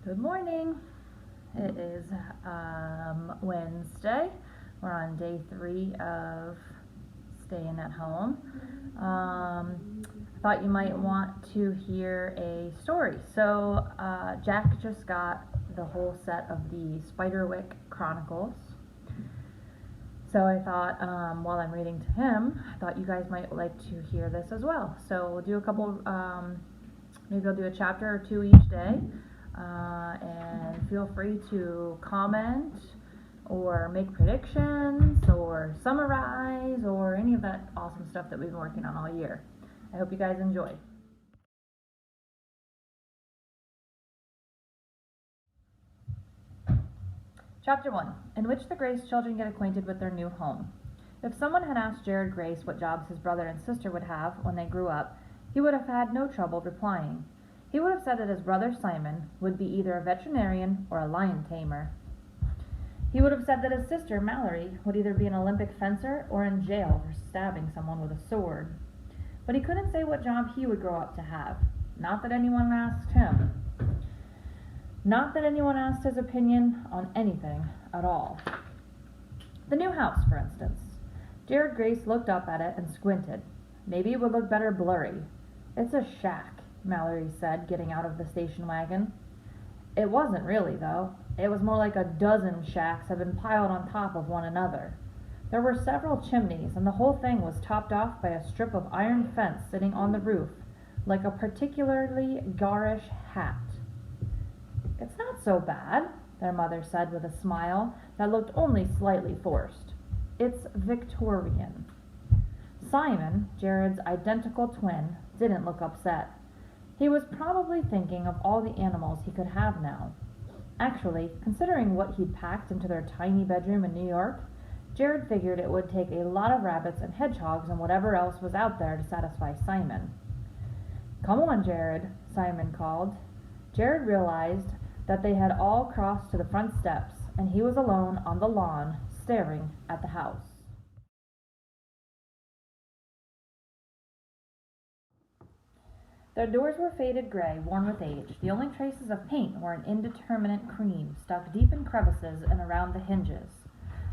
Good morning. It is Wednesday. We're on day 3 of staying at home. I thought you might want to hear a story. So Jack just got the whole set of the Spiderwick Chronicles. So I thought while I'm reading to him, I thought you guys might like to hear this as well. So we'll do a couple, maybe I'll do a chapter or 2 each day. And feel free to comment or make predictions or summarize or any of that awesome stuff that we've been working on all year. I hope you guys enjoy. Chapter 1, in which the Grace children get acquainted with their new home. If someone had asked Jared Grace what jobs his brother and sister would have when they grew up, he would have had no trouble replying. He would have said that his brother Simon would be either a veterinarian or a lion tamer. He would have said that his sister Mallory would either be an Olympic fencer or in jail for stabbing someone with a sword. But he couldn't say what job he would grow up to have. Not that anyone asked him. Not that anyone asked his opinion on anything at all. The new house, for instance. Jared Grace looked up at it and squinted. Maybe it would look better blurry. It's a shack, Mallory said, getting out of the station wagon. It wasn't really, though. It was more like a dozen shacks had been piled on top of one another. There were several chimneys, and the whole thing was topped off by a strip of iron fence sitting on the roof, like a particularly garish hat. It's not so bad, their mother said with a smile that looked only slightly forced. It's Victorian. Simon, Jared's identical twin, didn't look upset. He was probably thinking of all the animals he could have now. Actually, considering what he'd packed into their tiny bedroom in New York, Jared figured it would take a lot of rabbits and hedgehogs and whatever else was out there to satisfy Simon. Come on, Jared, Simon called. Jared realized that they had all crossed to the front steps, and he was alone on the lawn, staring at the house. Their doors were faded gray, worn with age. The only traces of paint were an indeterminate cream, stuck deep in crevices and around the hinges.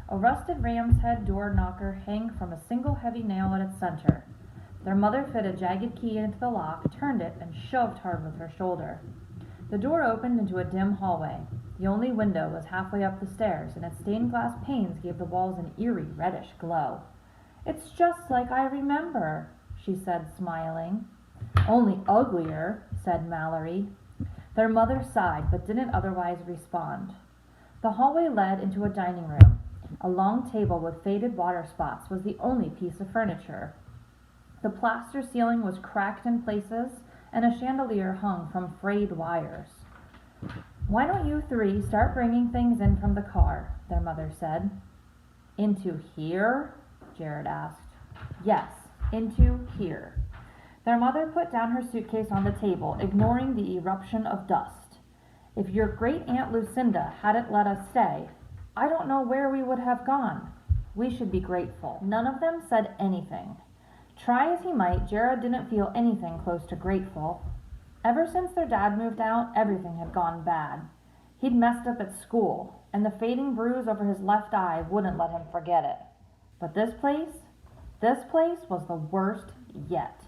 A rusted ram's head door knocker hung from a single heavy nail at its center. Their mother fit a jagged key into the lock, turned it, and shoved hard with her shoulder. The door opened into a dim hallway. The only window was halfway up the stairs, and its stained glass panes gave the walls an eerie reddish glow. "It's just like I remember," she said, smiling. "Only uglier," said Mallory. Their mother sighed, but didn't otherwise respond. The hallway led into a dining room. A long table with faded water spots was the only piece of furniture. The plaster ceiling was cracked in places, and a chandelier hung from frayed wires. "Why don't you 3 start bringing things in from the car?" their mother said. "Into here?" Jared asked. "Yes, into here." Their mother put down her suitcase on the table, ignoring the eruption of dust. "If your great-aunt Lucinda hadn't let us stay, I don't know where we would have gone. We should be grateful." None of them said anything. Try as he might, Jared didn't feel anything close to grateful. Ever since their dad moved out, everything had gone bad. He'd messed up at school, and the fading bruise over his left eye wouldn't let him forget it. But this place was the worst yet.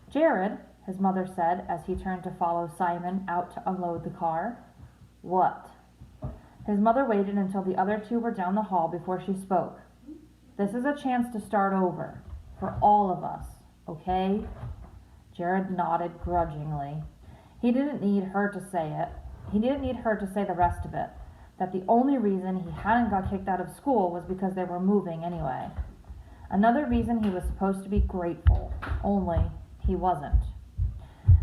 "Jared," his mother said as he turned to follow Simon out to unload the car. "What?" His mother waited until the other 2 were down the hall before she spoke. "This is a chance to start over. For all of us, okay?" Jared nodded grudgingly. He didn't need her to say it. He didn't need her to say the rest of it. That the only reason he hadn't got kicked out of school was because they were moving anyway. Another reason he was supposed to be grateful. Only he wasn't.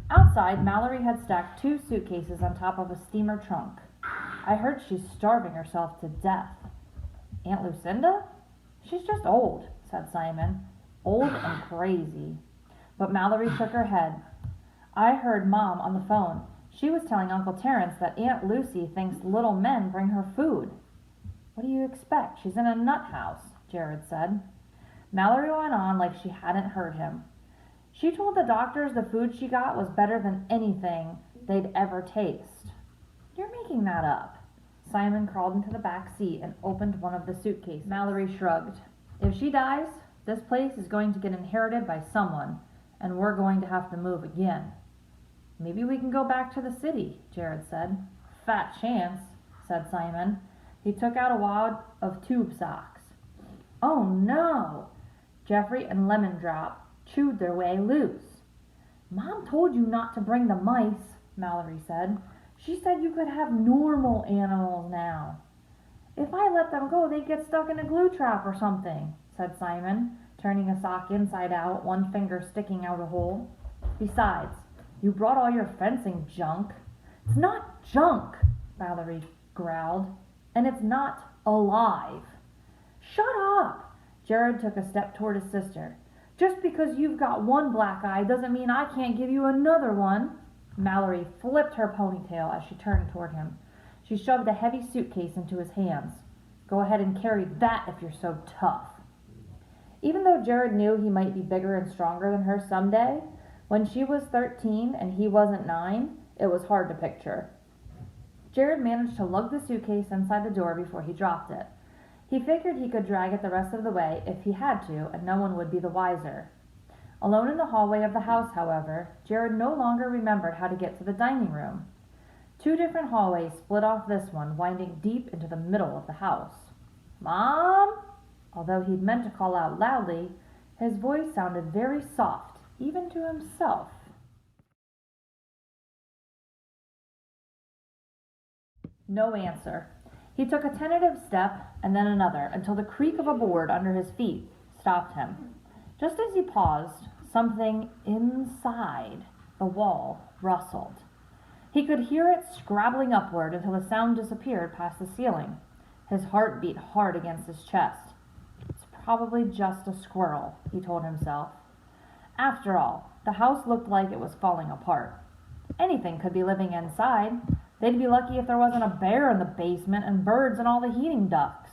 Outside, Mallory had stacked 2 suitcases on top of a steamer trunk. "I heard she's starving herself to death." "Aunt Lucinda? She's just old," said Simon. "Old and crazy." But Mallory shook her head. "I heard Mom on the phone. She was telling Uncle Terence that Aunt Lucy thinks little men bring her food." "What do you expect? She's in a nut house," Jared said. Mallory went on like she hadn't heard him. "She told the doctors the food she got was better than anything they'd ever taste." You're making that up. Simon crawled into the back seat and opened one of the suitcases. Mallory shrugged. If she dies, this place is going to get inherited by someone, and we're going to have to move again. Maybe we can go back to the city, Jared said. Fat chance, said Simon. He took out a wad of tube socks. Oh no! Jeffrey and Lemon Drop chewed their way loose. Mom told you not to bring the mice, Mallory said. She said you could have normal animals now. If I let them go, they'd get stuck in a glue trap or something, said Simon, turning a sock inside out, one finger sticking out a hole. Besides, you brought all your fencing junk. It's not junk, Mallory growled, and it's not alive. Shut up! Jared took a step toward his sister. Just because you've got one black eye doesn't mean I can't give you another one. Mallory flipped her ponytail as she turned toward him. She shoved a heavy suitcase into his hands. Go ahead and carry that if you're so tough. Even though Jared knew he might be bigger and stronger than her someday, when she was 13 and he wasn't 9, it was hard to picture. Jared managed to lug the suitcase inside the door before he dropped it. He figured he could drag it the rest of the way if he had to, and no one would be the wiser. Alone in the hallway of the house, however, Jared no longer remembered how to get to the dining room. 2 different hallways split off this one, winding deep into the middle of the house. Mom! Although he'd meant to call out loudly, his voice sounded very soft, even to himself. No answer. He took a tentative step and then another until the creak of a board under his feet stopped him. Just as he paused, something inside the wall rustled. He could hear it scrabbling upward until the sound disappeared past the ceiling. His heart beat hard against his chest. It's probably just a squirrel, he told himself. After all, the house looked like it was falling apart. Anything could be living inside. They'd be lucky if there wasn't a bear in the basement and birds in all the heating ducts.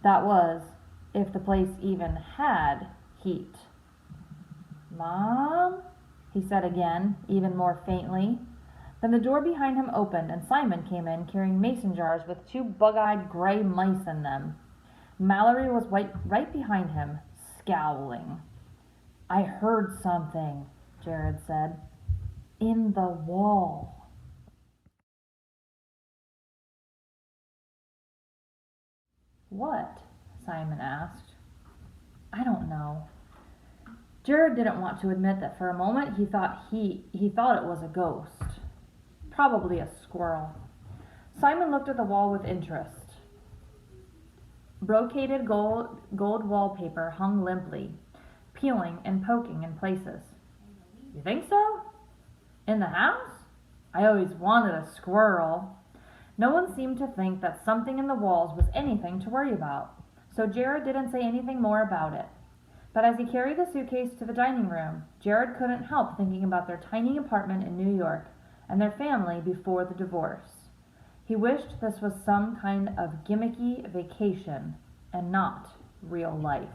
That was, if the place even had heat. Mom? He said again, even more faintly. Then the door behind him opened and Simon came in carrying mason jars with 2 bug-eyed gray mice in them. Mallory was right behind him, scowling. I heard something, Jared said. In the wall. What? Simon asked. I don't know. Jared didn't want to admit that for a moment he thought it was a ghost. Probably a squirrel. Simon looked at the wall with interest. Brocaded gold wallpaper hung limply, peeling and poking in places. You think so? In the house? I always wanted a squirrel. No one seemed to think that something in the walls was anything to worry about, so Jared didn't say anything more about it. But as he carried the suitcase to the dining room, Jared couldn't help thinking about their tiny apartment in New York and their family before the divorce. He wished this was some kind of gimmicky vacation and not real life.